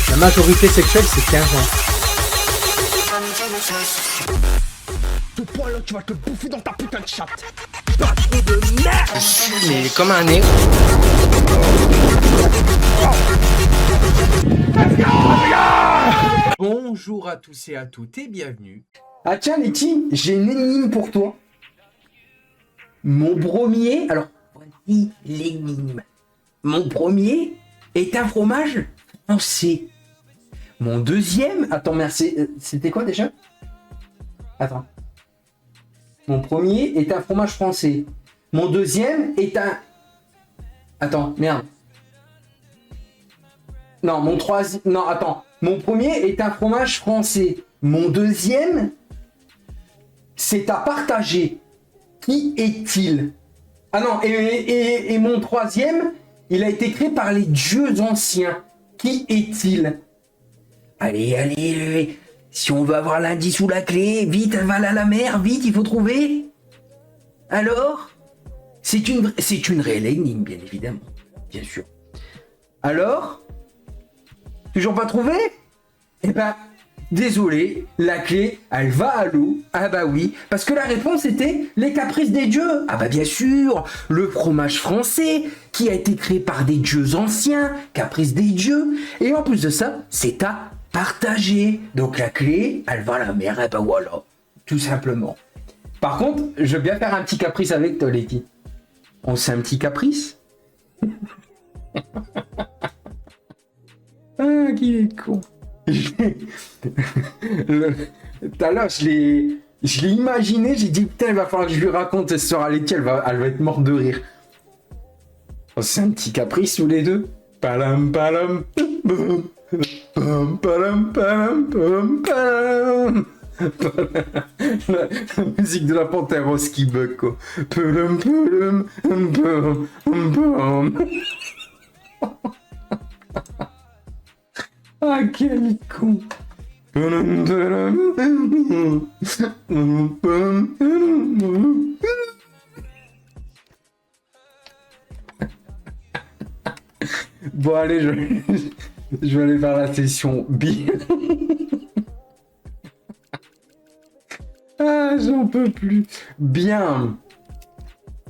La majorité sexuelle, c'est 15 ans. Ce point là, tu vas te bouffer dans ta putain de chatte. Pas trop de merde. Je suis mais comme un nez. Bonjour à tous et à toutes et bienvenue. Ah tiens Letty, j'ai une énigme pour toi. Mon premier... Alors, voici l'énigme. Mon premier est un fromage français. Mon deuxième... Attends, merci. C'était quoi déjà? Attends. Mon premier est un fromage français. Mon deuxième est un... Attends, merde. Non, mon troisième... Non, attends. Mon premier est un fromage français. Mon deuxième, c'est à partager. Qui est-il? Ah non, et mon troisième, il a été créé par les dieux anciens. Qui est-il? Allez, si on veut avoir l'indice ou la clé, vite, va à la mer, vite, il faut trouver. Alors? C'est une réelle énigme, bien évidemment. Bien sûr. Alors? Toujours pas trouvé? Eh ben, désolé, la clé, elle va à l'eau. Ah bah oui, parce que la réponse était les caprices des dieux. Ah bah bien sûr, le fromage français qui a été créé par des dieux anciens, caprices des dieux. Et en plus de ça, c'est à partager. Donc la clé, elle va à la mer. Eh ben voilà, tout simplement. Par contre, je veux bien faire un petit caprice avec toi, Letty. On sait un petit caprice? Ah, qu'il est con. Tout à l'heure, je l'ai imaginé, j'ai dit putain, il va falloir que je lui raconte cette histoire à Letty, elle va être morte de rire. Oh, c'est un petit caprice tous les deux. Palam palam pam pam palam palam pam palam. La musique de la panthère rose qui bug quoi. Palam palam pam pam pam. Ah, quel con! Bon, allez, je vais aller faire la session bière. Ah, j'en peux plus. Bien.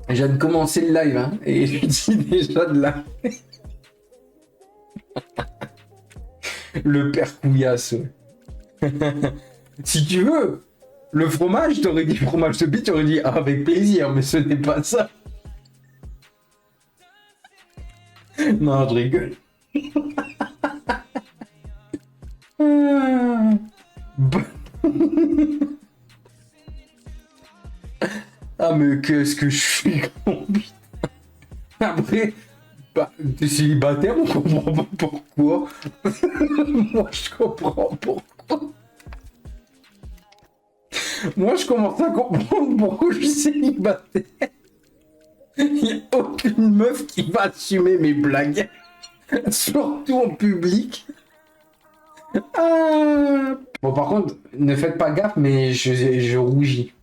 Je viens de commencer le live, hein, et je dis déjà de la... Le père couillasse. Si tu veux, le fromage, t'aurais dit fromage de bite, t'aurais dit ah, avec plaisir, mais ce n'est pas ça. Non, je rigole. Ah, mais qu'est-ce que je suis con, putain. Après... Bah, t'es célibataire, on comprend pas pourquoi. Moi, je comprends pourquoi. Moi, je commence à comprendre pourquoi je suis célibataire. Il n'y a aucune meuf qui va assumer mes blagues. Surtout en public. Ah. Bon, par contre, ne faites pas gaffe, mais je rougis.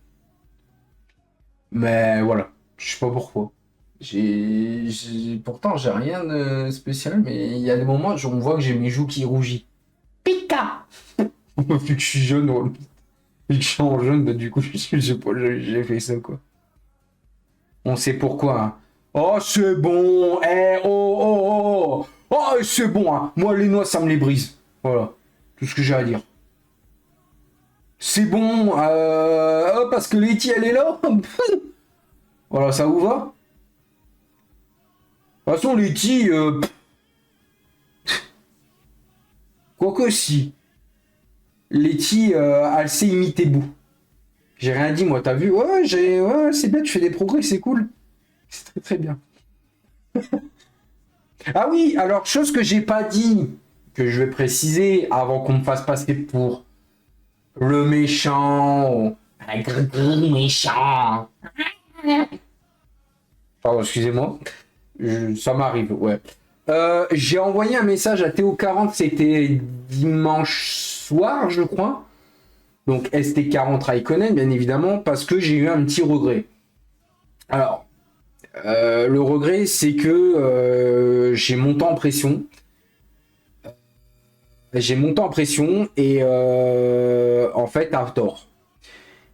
Mais voilà, je sais pas pourquoi. Pourtant, j'ai rien de spécial, mais il y a des moments où on voit que j'ai mes joues qui rougissent. Pika. Vu que je suis jeune, ouais. Vu que je suis en jeune, bah, du coup, je sais pas, j'ai fait ça, quoi. On sait pourquoi, hein. Oh, c'est bon. Oh, c'est bon, hein. Moi, les noix, ça me les brise. Voilà. Tout ce que j'ai à dire. C'est bon. Parce que Letty, elle est là. Voilà, ça vous va? De toute façon, Letty, quoique si. Letty, elle sait imiter Boo. J'ai rien dit, moi, t'as vu? Ouais, c'est bien, tu fais des progrès, c'est cool. C'est très très bien. Ah oui, alors, chose que j'ai pas dit, que je vais préciser avant qu'on me fasse passer pour le méchant. Un gros méchant. Pardon, excusez-moi. Ça m'arrive, ouais. J'ai envoyé un message à Théo40, c'était dimanche soir, je crois. Donc ST40 Raikkonen, bien évidemment, parce que j'ai eu un petit regret. Alors, Le regret, c'est que j'ai monté en pression. J'ai monté en pression et en fait, à tort.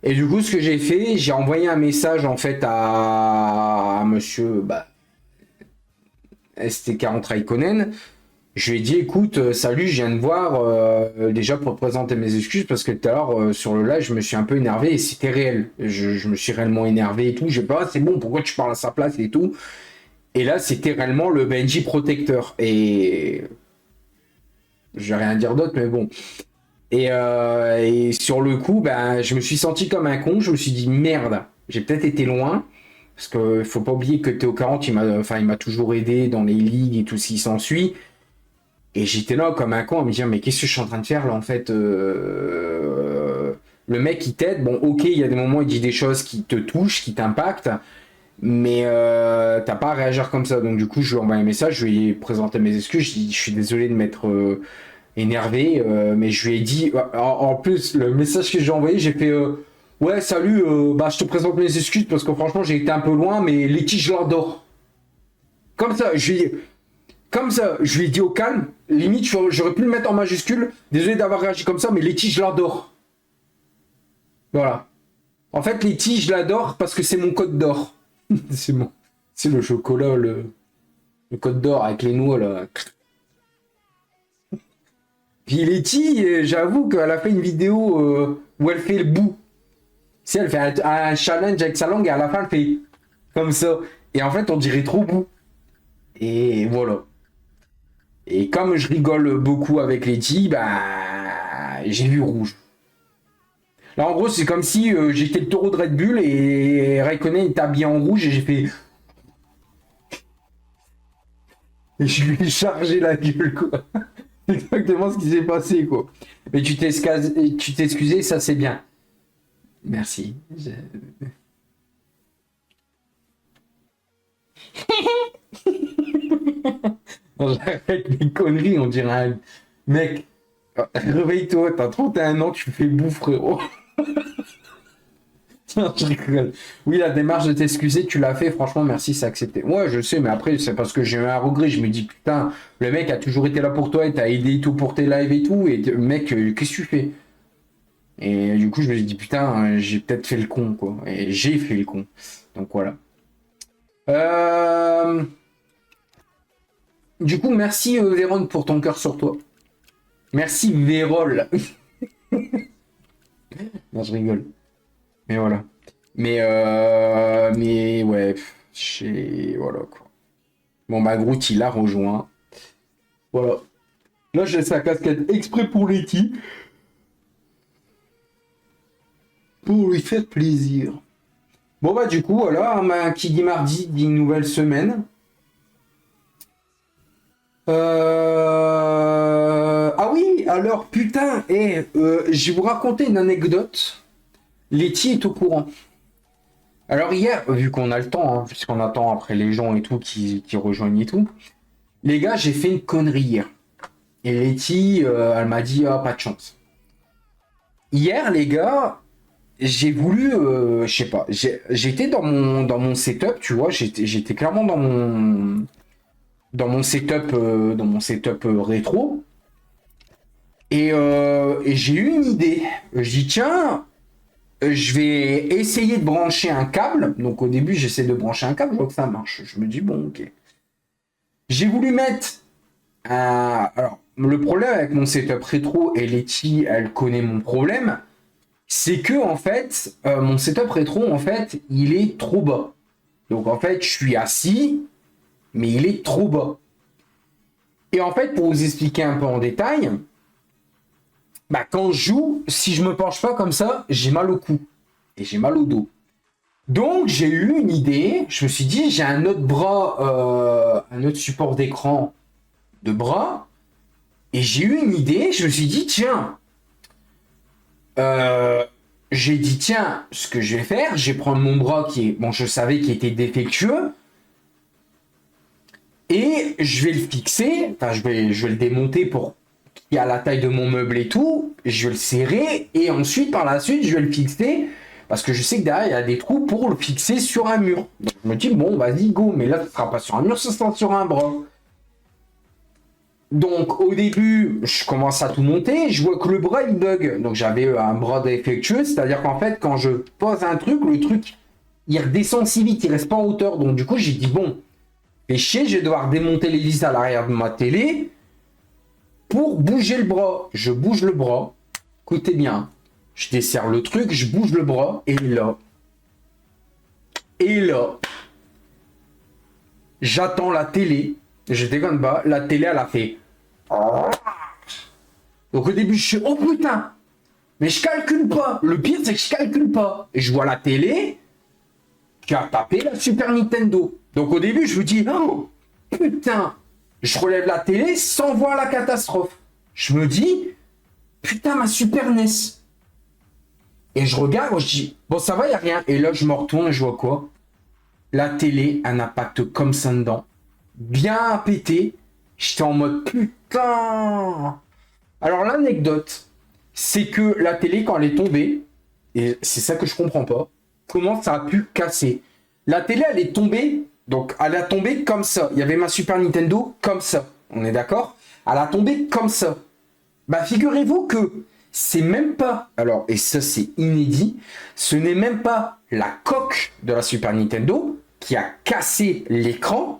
Et du coup, ce que j'ai fait, j'ai envoyé un message en fait à monsieur ST40 Raikkonen. Je lui ai dit, écoute, salut, je viens de voir déjà pour te présenter mes excuses parce que tout à l'heure sur le live, je me suis un peu énervé et c'était réel. Je me suis réellement énervé et tout. J'ai pas, c'est bon, pourquoi tu parles à sa place et tout. Et là, c'était réellement le Benji protecteur. Et je vais rien dire d'autre, mais bon. Et sur le coup, ben, je me suis senti comme un con. Je me suis dit, merde, j'ai peut-être été loin. Parce qu'il faut pas oublier que Théo 40, il m'a toujours aidé dans les ligues et tout ce qui s'ensuit. Et j'étais là comme un con à me dire, mais qu'est-ce que je suis en train de faire là en fait Le mec il t'aide, bon ok, il y a des moments où il dit des choses qui te touchent, qui t'impactent, mais t'as pas à réagir comme ça. Donc du coup, je lui ai envoyé un message, je lui ai présenté mes excuses, je lui ai dit, je suis désolé de m'être énervé, mais je lui ai dit, en plus, le message que j'ai envoyé, j'ai fait, ouais, salut, je te présente mes excuses parce que franchement, j'ai été un peu loin, mais Letty, je l'adore. Comme ça, je lui ai dit au calme, limite j'aurais pu le mettre en majuscule, désolé d'avoir réagi comme ça, mais Letty, je l'adore. Voilà. En fait, Letty, je l'adore parce que c'est mon code d'or. C'est le chocolat, le code d'or avec les noix là. Puis Letty, j'avoue qu'elle a fait une vidéo où elle fait le bout. Tu sais, elle fait un challenge avec sa langue et à la fin elle fait comme ça. Et en fait, on dirait trop bout. Et voilà. Et comme je rigole beaucoup avec Letty, j'ai vu rouge. Là, en gros, c'est comme si j'étais le taureau de Red Bull et Raikkonen était habillé en rouge et j'ai fait... Et je lui ai chargé la gueule, quoi. C'est exactement ce qui s'est passé, quoi. Mais tu t'es excusé, ça c'est bien. Merci. J'arrête mes conneries, on dirait un mec. Réveille-toi, t'as 31 ans, tu fais bouffe, frérot. Non, je rigole. Oui, la démarche de t'excuser, tu l'as fait, franchement, merci, c'est accepté. Ouais, je sais, mais après, c'est parce que j'ai eu un regret. Je me dis, putain, le mec a toujours été là pour toi et t'a aidé et tout pour tes lives et tout. Et mec, qu'est-ce que tu fais? Et du coup, je me suis dit, putain, j'ai peut-être fait le con, quoi. Et j'ai fait le con. Donc voilà. Du coup, merci Véron pour ton cœur sur toi. Merci Vérol. Non, je rigole. Mais voilà. Mais ouais, voilà quoi. Bon, Groot, il a rejoint. Voilà. Là, j'ai sa casquette exprès pour Letty. Pour lui faire plaisir. Bon, du coup, voilà, qui dit mardi dit une nouvelle semaine. Ah oui, alors putain, je vais vous raconter une anecdote. Letty est au courant. Alors hier, vu qu'on a le temps, hein, puisqu'on attend après les gens et tout qui rejoignent et tout, les gars, j'ai fait une connerie hier. Et Letty, elle m'a dit, pas de chance. Hier, les gars, j'ai voulu, je sais pas, j'étais dans mon setup, tu vois, j'étais clairement dans mon setup rétro. Et j'ai eu une idée. Je dis tiens, je vais essayer de brancher un câble. Donc au début j'essaie de brancher un câble, je vois que ça marche. Je me dis bon ok. J'ai voulu mettre alors le problème avec mon setup rétro, et Letty elle connaît mon problème, c'est que en fait mon setup rétro en fait il est trop bas. Donc en fait je suis assis, mais il est trop bas. Et en fait pour vous expliquer un peu en détail, quand je joue, si je me penche pas comme ça, j'ai mal au cou et j'ai mal au dos. Donc j'ai eu une idée, je me suis dit j'ai un autre bras, un autre support d'écran de bras, et j'ai eu une idée, je me suis dit tiens, ce que je vais faire, je vais prendre mon bras qui est, bon je savais qu'il était défectueux, et je vais le fixer, enfin je vais le démonter pour à la taille de mon meuble et tout, je vais le serrer et ensuite par la suite je vais le fixer Parce que je sais que derrière, il y a des trous pour le fixer sur un mur. Donc je me dis, bon, vas-y, go. Mais là, ce ne sera pas sur un mur, ce sera sur un bras. Donc au début, je commence à tout monter, je vois que le bras il bug. Donc j'avais un bras défectueux, c'est-à-dire qu'en fait quand je pose un truc, le truc il redescend si vite, il reste pas en hauteur. Donc du coup j'ai dit bon, fais chier, je vais devoir démonter l'hélice à l'arrière de ma télé pour bouger le bras. Je bouge le bras, écoutez bien, je desserre le truc, je bouge le bras et là, j'attends la télé, je déconne pas, la télé elle a fait. Donc au début je suis oh putain, mais je calcule pas. Le pire c'est que je calcule pas. Et je vois la télé qui a tapé la Super Nintendo. Donc au début je me dis oh putain, je relève la télé sans voir la catastrophe. Je me dis putain ma Super NES. Et je regarde, je dis bon ça va y a rien. Et là je me retourne et je vois quoi? La télé un impact comme ça dedans, bien pété. J'étais en mode putain. Alors l'anecdote, c'est que la télé quand elle est tombée, et c'est ça que je comprends pas, comment ça a pu casser. La télé elle est tombée, donc elle a tombé comme ça. Il y avait ma Super Nintendo comme ça, on est d'accord? Elle a tombé comme ça. Bah figurez-vous que c'est même pas, alors et ça c'est inédit, ce n'est même pas la coque de la Super Nintendo qui a cassé l'écran.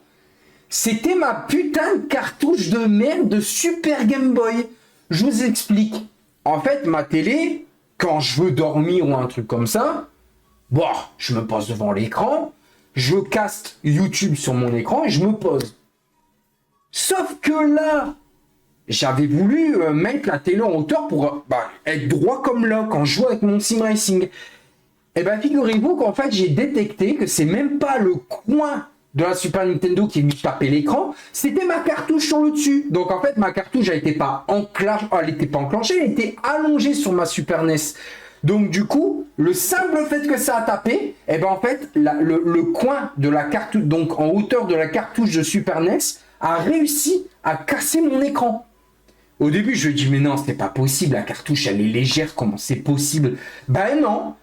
C'était ma putain de cartouche de merde de Super Game Boy. Je vous explique. En fait, ma télé, quand je veux dormir ou un truc comme ça, bon, je me pose devant l'écran, je caste YouTube sur mon écran et je me pose. Sauf que là, j'avais voulu mettre la télé en hauteur pour être droit comme là quand je joue avec mon sim racing. Et ben figurez-vous qu'en fait, j'ai détecté que c'est même pas le coin de la Super Nintendo qui est venu taper l'écran, c'était ma cartouche sur le dessus. Donc en fait, ma cartouche, elle n'était pas enclenchée, elle était allongée sur ma Super NES. Donc du coup, le simple fait que ça a tapé, et ben en fait, le coin de la cartouche, donc en hauteur de la cartouche de Super NES, a réussi à casser mon écran. Au début, je me dis, mais non, c'est pas possible, la cartouche, elle est légère, comment c'est possible? Ben non,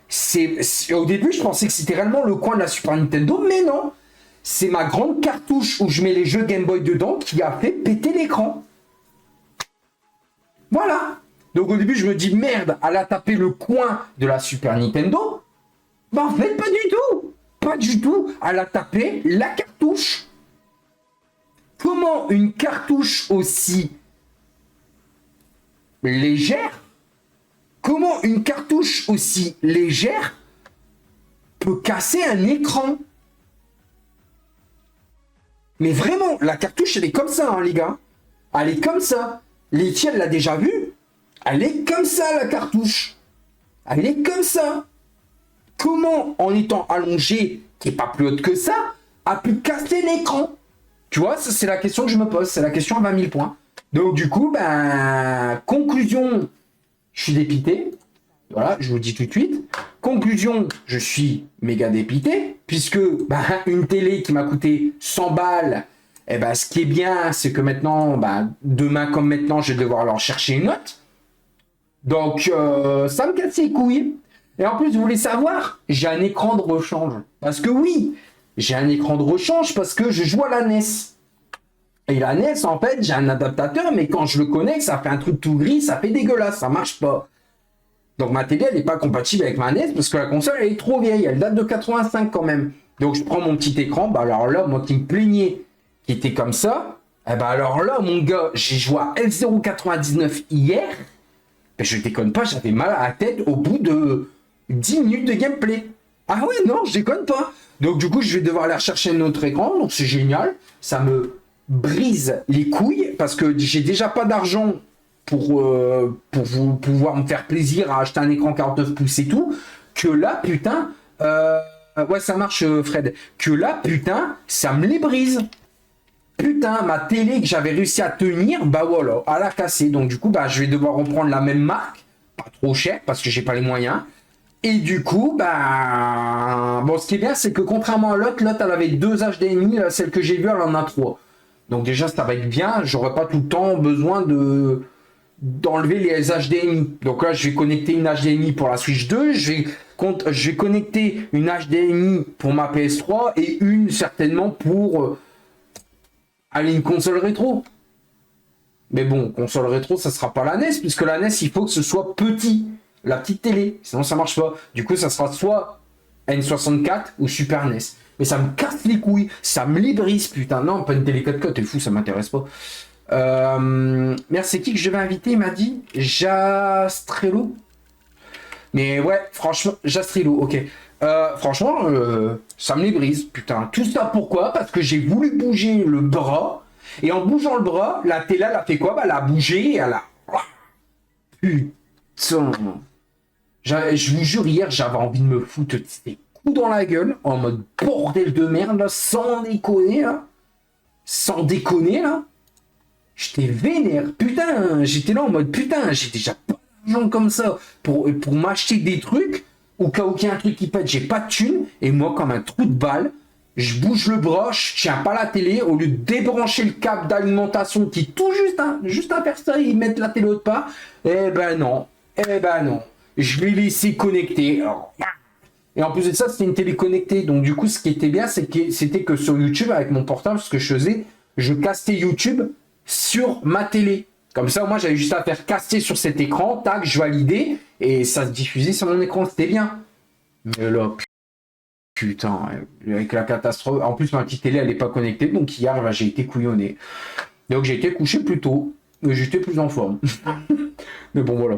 au début, je pensais que c'était réellement le coin de la Super Nintendo, mais non. C'est ma grande cartouche où je mets les jeux Game Boy dedans qui a fait péter l'écran. Voilà. Donc au début, je me dis, merde, elle a tapé le coin de la Super Nintendo. Bah en fait, pas du tout. Pas du tout. Elle a tapé la cartouche. Comment une cartouche aussi légère, comment une cartouche aussi légère peut casser un écran? Mais vraiment, la cartouche, elle est comme ça, hein, les gars. Elle est comme ça. Letty, elle l'a déjà vu. Elle est comme ça, la cartouche. Elle est comme ça. Comment, en étant allongée, qui n'est pas plus haute que ça, a pu casser l'écran? Tu vois, ça, c'est la question que je me pose. C'est la question à 20 000 points. Donc, du coup, conclusion, je suis dépité. Voilà, je vous le dis tout de suite. Conclusion, je suis méga dépité, puisque une télé qui m'a coûté 100 balles, ce qui est bien, c'est que maintenant, demain comme maintenant, je vais devoir leur chercher une autre. Donc, ça me casse les couilles. Et en plus, vous voulez savoir, j'ai un écran de rechange. Parce que oui, j'ai un écran de rechange parce que je joue à la NES. Et la NES, en fait, j'ai un adaptateur, mais quand je le connecte, ça fait un truc tout gris, ça fait dégueulasse, ça marche pas. Donc ma télé, elle n'est pas compatible avec ma NES parce que la console, elle est trop vieille. Elle date de 85 quand même. Donc je prends mon petit écran. Alors là, moi qui me plaignais, qui était comme ça. Alors là, mon gars, j'ai joué à F099 hier. Je déconne pas, j'avais mal à la tête au bout de 10 minutes de gameplay. Ah ouais, non, je déconne pas. Donc du coup, je vais devoir aller rechercher un autre écran. Donc c'est génial. Ça me brise les couilles parce que j'ai déjà pas d'argent pour vous pouvoir me faire plaisir à acheter un écran 49 pouces et tout, que là, putain, ouais, ça marche, Fred, que là, putain, ça me les brise. Putain, ma télé que j'avais réussi à tenir, voilà, elle a cassé. Donc, du coup, je vais devoir reprendre la même marque, pas trop cher, parce que j'ai pas les moyens. Et du coup, bon, ce qui est bien, c'est que contrairement à l'autre, elle avait 2 HDMI, celle que j'ai vue, elle en a 3. Donc déjà, ça va être bien, j'aurai pas tout le temps besoin de d'enlever les HDMI. Donc là, je vais connecter une HDMI pour la Switch 2, je vais connecter une HDMI pour ma PS3 et une certainement pour aller une console rétro. Mais bon, console rétro, ça sera pas la NES, puisque la NES, il faut que ce soit petit, la petite télé, sinon ça marche pas. Du coup, ça sera soit N64 ou Super NES. Mais ça me casse les couilles, ça me librise, putain. Non, pas une télé 4K, t'es fou, ça m'intéresse pas. Merde, c'est qui que je vais inviter? Il m'a dit Jastrello. Mais ouais, franchement, Jastrello, ok. Franchement, ça me librise, putain. Tout ça pourquoi? Parce que j'ai voulu bouger le bras. Et en bougeant le bras, la télé, elle a fait quoi? Bah, elle a bougé, elle a... Putain. Je vous jure, hier, j'avais envie de me foutre des coups dans la gueule, en mode bordel de merde, là, sans déconner, là. Sans déconner, là. J'étais vénère. Putain, j'étais là en mode, putain, j'ai déjà pas d'argent comme ça pour m'acheter des trucs. Au cas où il y a un truc qui pète, j'ai pas de thune. Et moi, comme un trou de balle, je bouge le bras, je tiens pas la télé, au lieu de débrancher le câble d'alimentation qui tout juste à faire ça, ils mettent la télé autre part. Eh ben non, je l'ai laissé connecter. Et en plus de ça, c'était une télé connectée. Donc du coup, ce qui était bien, c'était que sur YouTube, avec mon portable, ce que je faisais, je castais YouTube sur ma télé. Comme ça, moi, j'avais juste à faire caster sur cet écran, tac, je validais, et ça se diffusait sur mon écran, c'était bien. Mais là, putain, avec la catastrophe. En plus, ma petite télé, elle n'est pas connectée, donc hier, j'ai été couillonné. Donc, j'ai été couché plus tôt, mais j'étais plus en forme. Mais bon, voilà.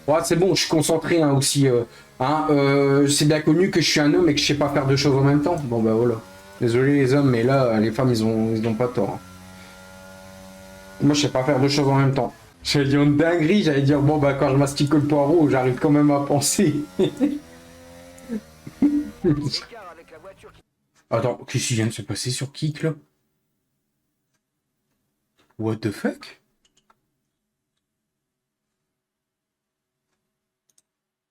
Ouais, c'est bon, je suis concentré hein, aussi. C'est bien connu que je suis un homme et que je sais pas faire deux choses en même temps. Bon, bah voilà. Désolé les hommes, mais là, les femmes, ils ont pas tort. Hein. Moi, je sais pas faire deux choses en même temps. J'allais dire une dinguerie, j'allais dire, bon, bah quand je mastique le poireau, j'arrive quand même à penser. Attends, qu'est-ce qui vient de se passer sur Kik là? What the fuck?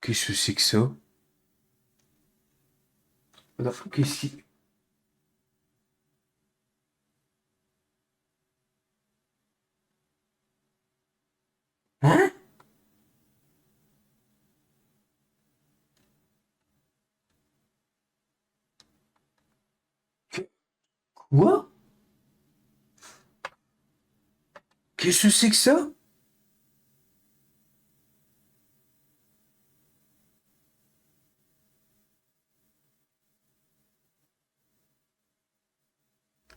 Qu'est-ce que c'est que ça? Attends, qu'est-ce qui... Hein? Quoi? Qu'est-ce que c'est que ça?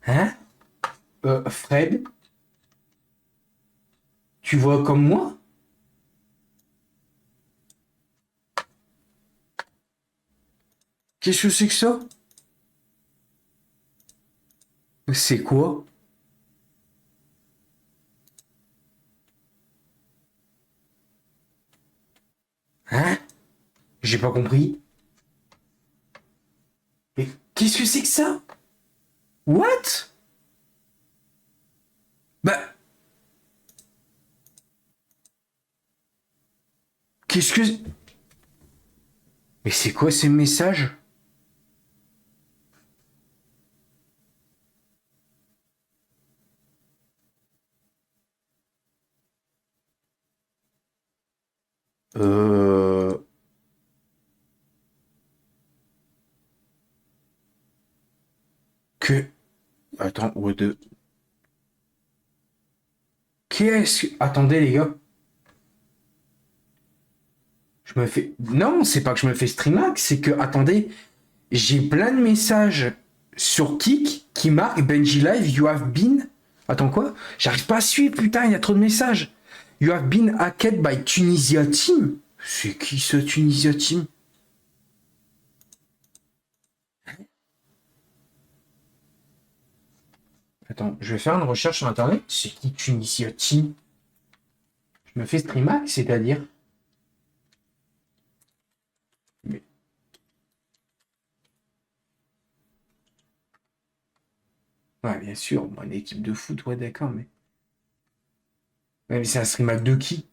Hein? Fred? Tu vois comme moi? Qu'est-ce que c'est que ça? C'est quoi? Hein? J'ai pas compris. Mais qu'est-ce que c'est que ça? What? Bah... Qu'est-ce que... Mais c'est quoi ces messages? Euh... Que... Attends, what the... Qu'est-ce que... Attendez les gars. Je me fais... Non, c'est pas que je me fais streamax, c'est que... Attendez, j'ai plein de messages sur Kik qui marquent Benji Live, you have been... Attends quoi? J'arrive pas à suivre, putain, il y a trop de messages. You have been hacked by Tunisia Team. C'est qui ce Tunisia Team? Attends, je vais faire une recherche sur internet. C'est qui Tunisia Team? Je me fais streamax, c'est-à-dire? Mais... Ouais, bien sûr, moi, une équipe de foot, ouais, d'accord, mais... Ouais, mais c'est un streamax de qui?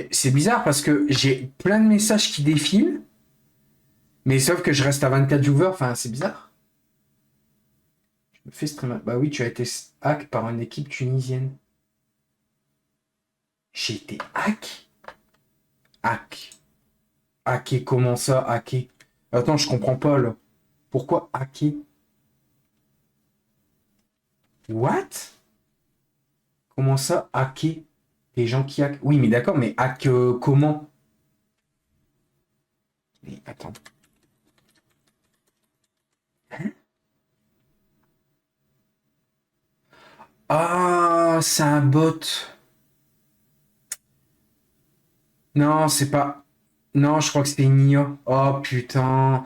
C'est bizarre parce que j'ai plein de messages qui défilent, mais sauf que je reste à 24 viewers, enfin, c'est bizarre. Je me fais streamax. Bah oui, tu as été hack par une équipe tunisienne. J'ai été hack. Hack. Hacker, comment ça, hacker? Attends, je comprends pas là. Pourquoi hacker? What? Comment ça, hacker? Les gens qui hack. Oui, mais d'accord, mais hack comment? Mais attends. Hein? Ah, c'est un bot. Non, c'est pas. Non, je crois que c'était une IA. Oh putain.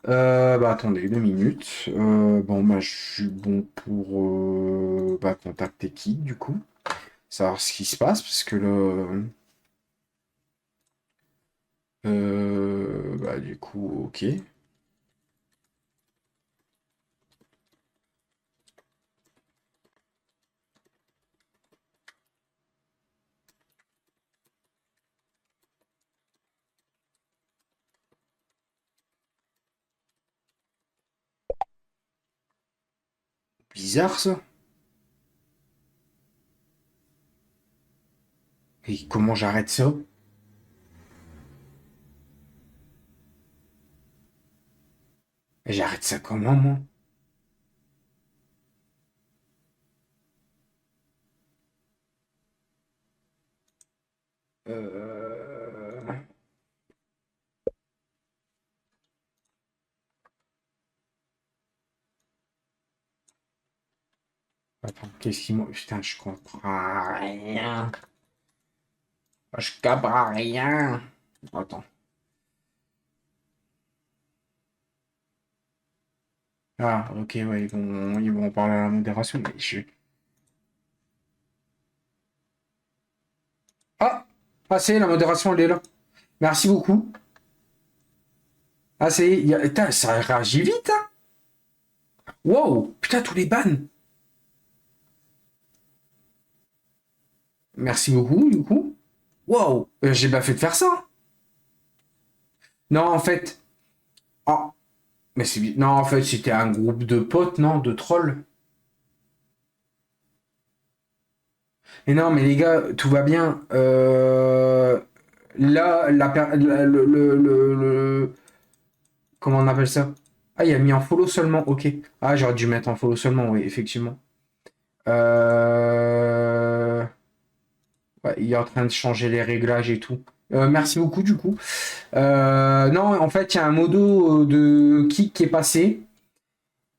Bah attendez 2 minutes. Bon bah je suis bon pour bah, contacter qui du coup, savoir ce qui se passe parce que là, bah du coup ok. Bizarre ça. Et comment j'arrête ça? J'arrête ça comment moi? Euh... Attends, qu'est-ce qui m'a... Putain, je comprends rien. Je comprends rien. Attends. Ah, ok, ouais, ils vont en parler à la modération, mais je... Ah! Ah, c'est la modération, elle est là. Merci beaucoup. Ah, c'est... Putain, ça réagit vite, hein? Wow! Putain, tous les bans! Merci beaucoup, du coup. Wow! J'ai bien fait de faire ça. Non, en fait... Ah, mais c'est... Non, en fait, c'était un groupe de potes, non? De trolls. Mais non, mais les gars, tout va bien. Là, comment on appelle ça? Ah, il a mis en follow seulement, ok. Ah, j'aurais dû mettre en follow seulement, oui, effectivement. Euh... Ouais, il est en train de changer les réglages et tout. Merci beaucoup, du coup. Non, en fait, il y a un modo de kick qui est passé.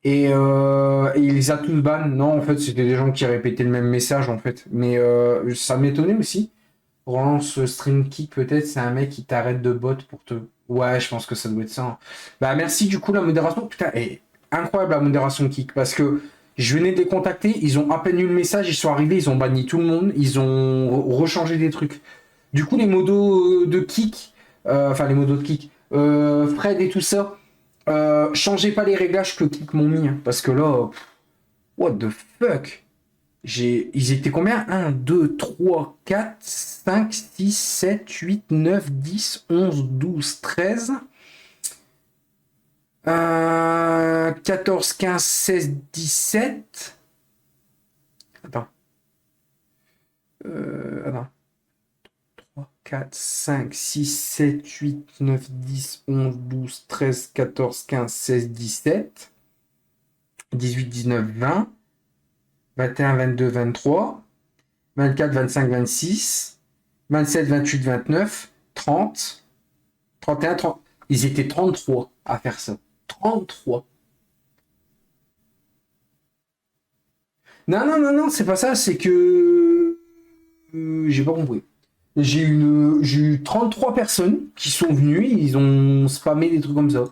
Et il les a tous ban. Non, en fait, c'était des gens qui répétaient le même message, en fait. Mais ça m'étonnait aussi. Relance Stream Kick, peut-être, c'est un mec qui t'arrête de bot pour te... Ouais, je pense que ça doit être ça, hein. Bah, merci, du coup, la modération. Putain, incroyable, la modération Kick, parce que je venais de les contacter, ils ont à peine eu le message, ils sont arrivés, ils ont banni tout le monde, ils ont rechangé des trucs. Du coup, les modos de Kick, enfin, les modos de Kick, Fred et tout ça, changez pas les réglages que Kick m'ont mis, hein, parce que là, what the fuck? Ils étaient combien? 1, 2, 3, 4, 5, 6, 7, 8, 9, 10, 11, 12, 13, 14, 15, 16, 17. Attends. Attends. 3, 4, 5, 6, 7, 8, 9, 10, 11, 12, 13, 14, 15, 16, 17, 18, 19, 20, 21, 22, 23, 24, 25, 26, 27, 28, 29, 30, 31, 30. Ils étaient 33 à faire ça. 33. Non, non, non, non, c'est pas ça, c'est que... j'ai pas compris. J'ai eu 33 personnes qui sont venues, ils ont spammé des trucs comme ça.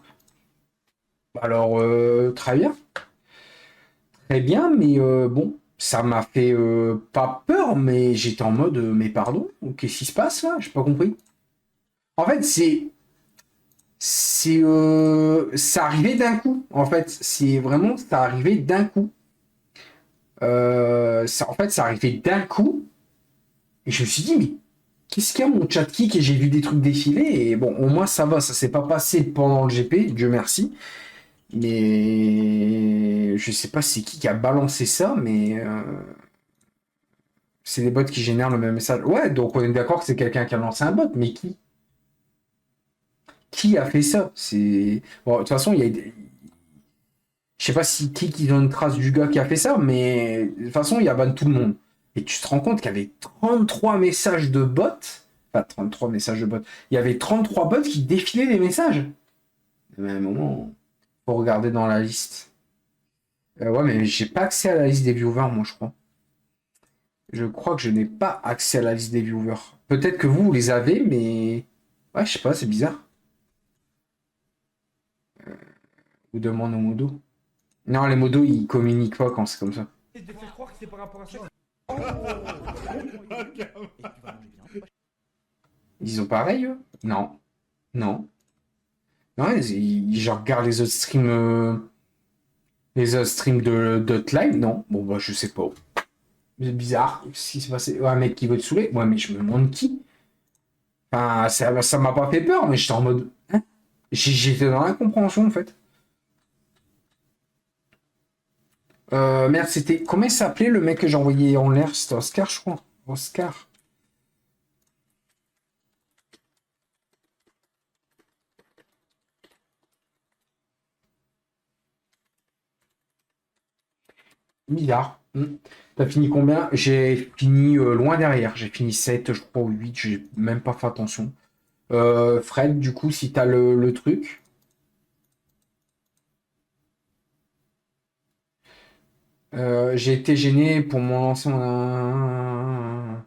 Alors, très bien. Très bien, mais bon, ça m'a fait pas peur, mais j'étais en mode, mais pardon, qu'est-ce qui se passe là? J'ai pas compris. En fait, ça arrivait d'un coup. En fait, c'est vraiment, ça arrivait d'un coup. En fait, ça arrivait d'un coup. Et je me suis dit, mais qu'est-ce qu'il y a mon chat kick? Et j'ai vu des trucs défiler. Et bon, au moins, ça va. Ça s'est pas passé pendant le GP, Dieu merci. Mais je sais pas c'est qui a balancé ça, mais C'est des bots qui génèrent le même message. Ouais, donc on est d'accord que c'est quelqu'un qui a lancé un bot, mais qui? Qui a fait ça? C'est. Bon, de toute façon, il y a. Je sais pas si qui donne une trace du gars qui a fait ça, mais de toute façon, il y a ban tout le monde. Et tu te rends compte qu'il y avait 33 messages de bots. Enfin, 33 messages de bots. Il y avait 33 bots qui défilaient les messages. Mais à un moment, faut regarder dans la liste. Ouais, mais j'ai pas accès à la liste des viewers, moi, je crois. Je crois que je n'ai pas accès à la liste des viewers. Peut-être que vous les avez, mais... Ouais, je sais pas, c'est bizarre. Ou demande aux modos. Non, les modos, ils communiquent pas quand c'est comme ça. Je te fais croire que c'est par rapport à ça. Ils ont pareil, eux? Non. Non. Non, je regarde les autres streams... Les autres streams de Line, non. Bon, bah, je sais pas. C'est bizarre. Ce qui s'est passé. Ouais, un mec qui veut te saouler. Ouais, mais je me demande qui. Enfin, ça m'a pas fait peur, mais j'étais en mode... Hein, j'étais dans l'incompréhension, en fait. Merde, c'était... Comment il s'appelait le mec que j'ai envoyé en l'air? C'était Oscar, je crois. Oscar. Bizarre. T'as fini combien? J'ai fini loin derrière. J'ai fini 7, je crois, ou 8. J'ai même pas fait attention. Fred, du coup, si t'as le truc. J'ai été gêné pour mon lancement.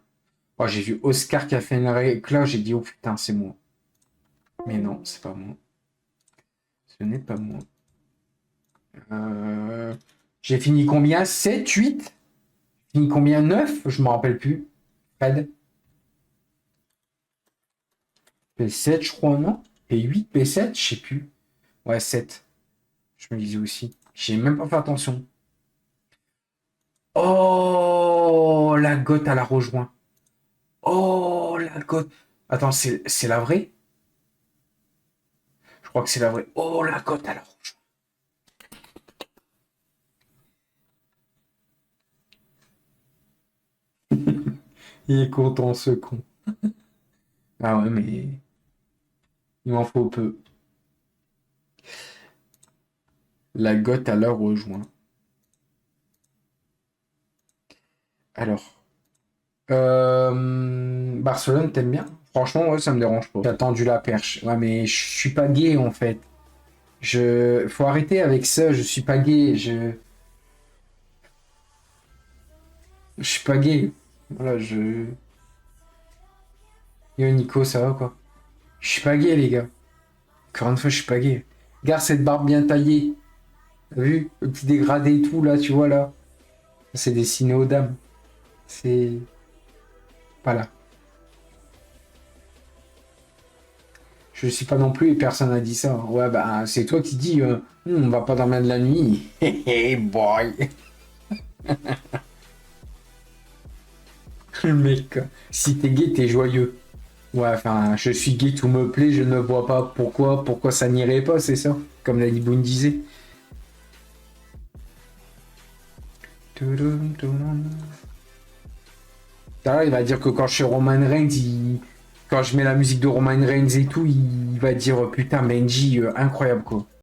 Oh, j'ai vu Oscar qui a fait une réclame. J'ai dit, oh putain, c'est moi. Mais non, c'est pas moi. Ce n'est pas moi. J'ai fini combien? 7, 8? Fini combien? 9? Je me rappelle plus. Fred. P7, je crois, non? P8, P7, je sais plus. Ouais, 7. Je me disais aussi. J'ai même pas fait attention. Oh, la gotte à la rejoint. Oh, la gotte. Attends, c'est la vraie? Je crois que c'est la vraie. Oh, la gotte à la rejoint. Il est content, ce con. Ah ouais, mais il m'en faut peu. La gotte à la rejoint. Alors. Barcelone, t'aimes bien? Franchement, ouais, ça me dérange pas. J'ai attendu la perche. Ouais, mais je suis pas gay, en fait. Faut arrêter avec ça, je suis pas gay. Je suis pas gay. Voilà, Yo, Nico, ça va, quoi? Je suis pas gay, les gars. Encore une fois, je suis pas gay. Regarde cette barbe bien taillée. T'as vu? Le petit dégradé et tout, là, tu vois, là. C'est dessiné aux dames. C'est... Voilà. Je suis pas non plus et personne n'a dit ça. Ouais, bah, c'est toi qui dis, on va pas dormir de la nuit. Hey, boy. Le mec, si t'es gay, t'es joyeux. Ouais, enfin, je suis gay, tout me plaît, je ne vois pas pourquoi ça n'irait pas, c'est ça? Comme Lady Boone disait. Là, il va dire que quand je suis Roman Reigns, quand je mets la musique de Roman Reigns et tout, il va dire putain Benji, incroyable quoi.